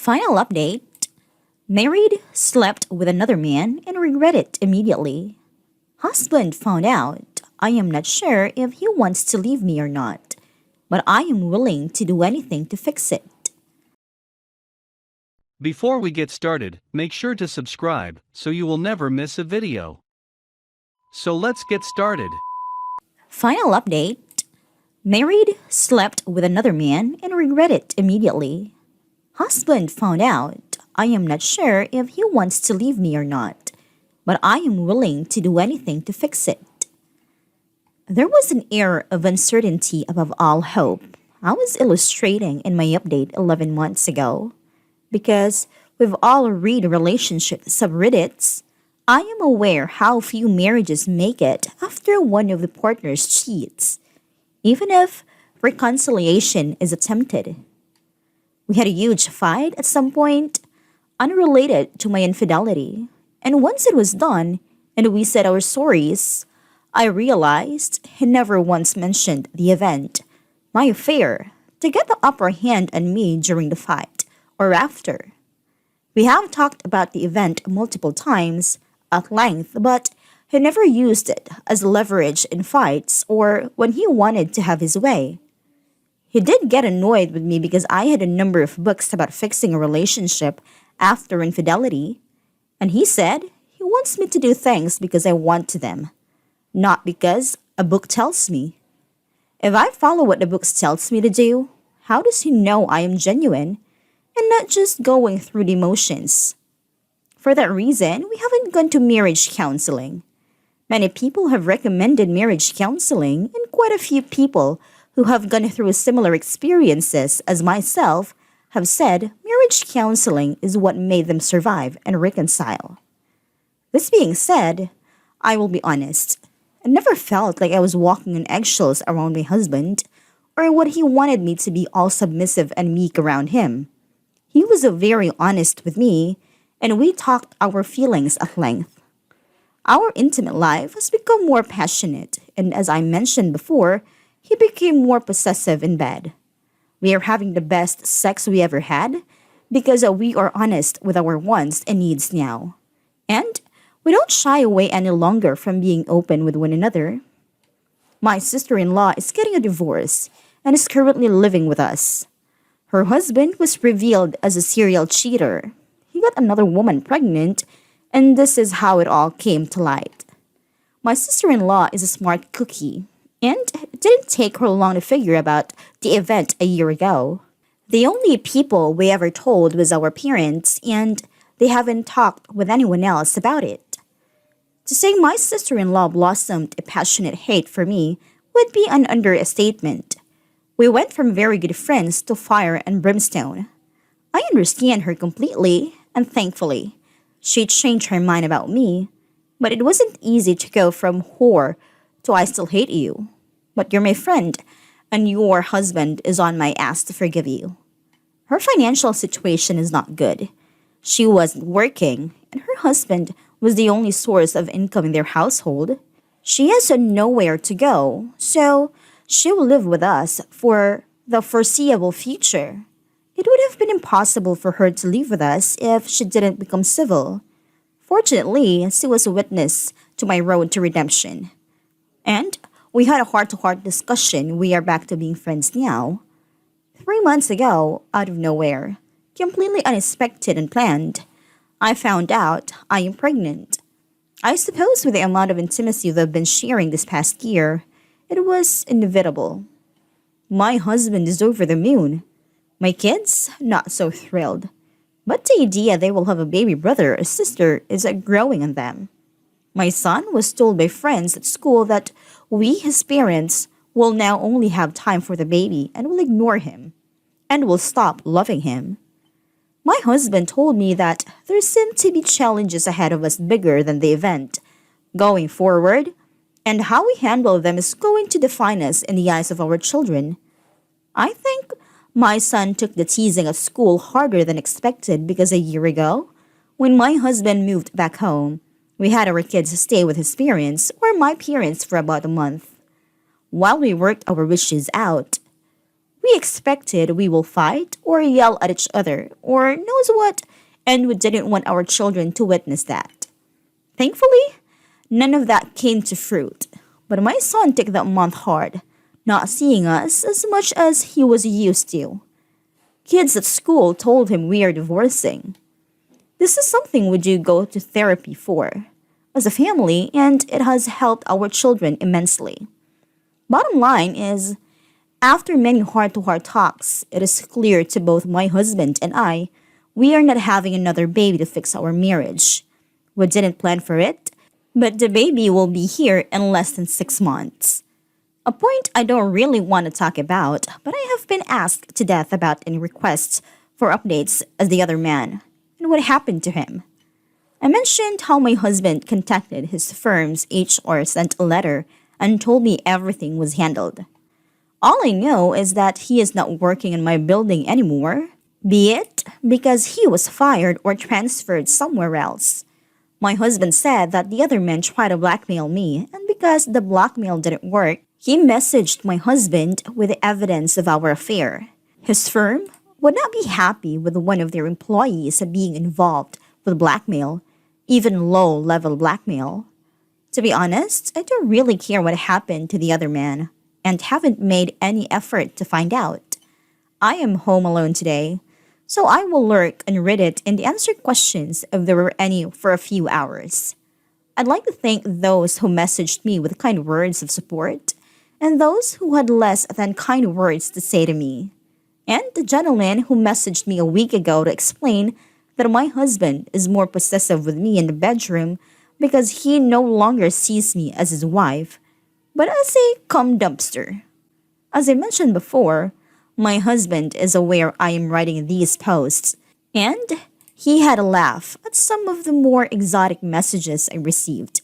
Final update. Married, slept with another man, and regret it immediately. Husband found out. I am not sure if he wants to leave me or not, but I am willing to do anything to fix it. Before we get started, make sure to subscribe so you will never miss a video. So let's get started. Final update. Married, slept with another man, and regret it immediately. Husband found out. I am not sure if he wants to leave me or not, but I am willing to do anything to fix it. There was an air of uncertainty above all hope. I was illustrating in my update 11 months ago. Because we've all read relationship subreddits, I am aware how few marriages make it after one of the partners cheats, even if reconciliation is attempted. We had a huge fight at some point, unrelated to my infidelity, and once it was done and we said our sorries, I realized he never once mentioned the event, my affair, to get the upper hand on me during the fight or after. We have talked about the event multiple times at length, but he never used it as leverage in fights or when he wanted to have his way. He did get annoyed with me because I had a number of books about fixing a relationship after infidelity, and he said he wants me to do things because I want to them, not because a book tells me. If I follow what the book tells me to do, how does he know I am genuine and not just going through the motions? For that reason, we haven't gone to marriage counseling. Many people have recommended marriage counseling, and quite a few people who have gone through similar experiences as myself have said marriage counseling is what made them survive and reconcile. This being said, I will be honest. I never felt like I was walking on eggshells around my husband, or what he wanted me to be all submissive and meek around him. He was very honest with me, and we talked our feelings at length. Our intimate life has become more passionate, and as I mentioned before, he became more possessive in bed. We are having the best sex we ever had because we are honest with our wants and needs now. And we don't shy away any longer from being open with one another. My sister-in-law is getting a divorce and is currently living with us. Her husband was revealed as a serial cheater. He got another woman pregnant, and this is how it all came to light. My sister-in-law is a smart cookie, and it didn't take her long to figure about the event a year ago. The only people we ever told was our parents, and they haven't talked with anyone else about it. To say my sister-in-law blossomed a passionate hate for me would be an understatement. We went from very good friends to fire and brimstone. I understand her completely, and thankfully, she changed her mind about me, but it wasn't easy to go from whore to I still hate you. But you're my friend, and your husband is on my ass to forgive you. Her financial situation is not good. She wasn't working, and her husband was the only source of income in their household. She has nowhere to go, so she will live with us for the foreseeable future. It would have been impossible for her to live with us if she didn't become civil. Fortunately, she was a witness to my road to redemption. And we had a heart-to-heart discussion. We are back to being friends now. 3 months ago, out of nowhere, completely unexpected and planned, I found out I am pregnant. I suppose with the amount of intimacy we've been sharing this past year, it was inevitable. My husband is over the moon. My kids, not so thrilled. But the idea they will have a baby brother or sister is growing on them. My son was told by friends at school that we, his parents, will now only have time for the baby and will ignore him, and will stop loving him. My husband told me that there seemed to be challenges ahead of us bigger than the event, going forward, and how we handle them is going to define us in the eyes of our children. I think my son took the teasing at school harder than expected because a year ago, when my husband moved back home, we had our kids stay with his parents or my parents for about a month. While we worked our wishes out, We expected we will fight or yell at each other or knows what, and we didn't want our children to witness that. Thankfully, none of that came to fruit. But my son took that month hard, not seeing us as much as he was used to. Kids at school told him we are divorcing. This is something we do go to therapy for, as a family, and it has helped our children immensely. Bottom line is, after many heart-to-heart talks, it is clear to both my husband and I we are not having another baby to fix our marriage. We didn't plan for it, but the baby will be here in less than 6 months. A point I don't really want to talk about, but I have been asked to death about in requests for updates as the other man, and what happened to him. I mentioned how my husband contacted his firm's HR, sent a letter, and told me everything was handled. All I know is that he is not working in my building anymore, be it because he was fired or transferred somewhere else. My husband said that the other men tried to blackmail me, and because the blackmail didn't work, he messaged my husband with the evidence of our affair. His firm would not be happy with one of their employees being involved with blackmail, even low-level blackmail. To be honest, I don't really care what happened to the other man, and haven't made any effort to find out. I am home alone today, so I will lurk on Reddit and answer questions if there were any for a few hours. I'd like to thank those who messaged me with kind words of support, and those who had less than kind words to say to me. And the gentleman who messaged me a week ago to explain that my husband is more possessive with me in the bedroom because he no longer sees me as his wife, but as a cum dumpster. As I mentioned before, my husband is aware I am writing these posts, and he had a laugh at some of the more exotic messages I received.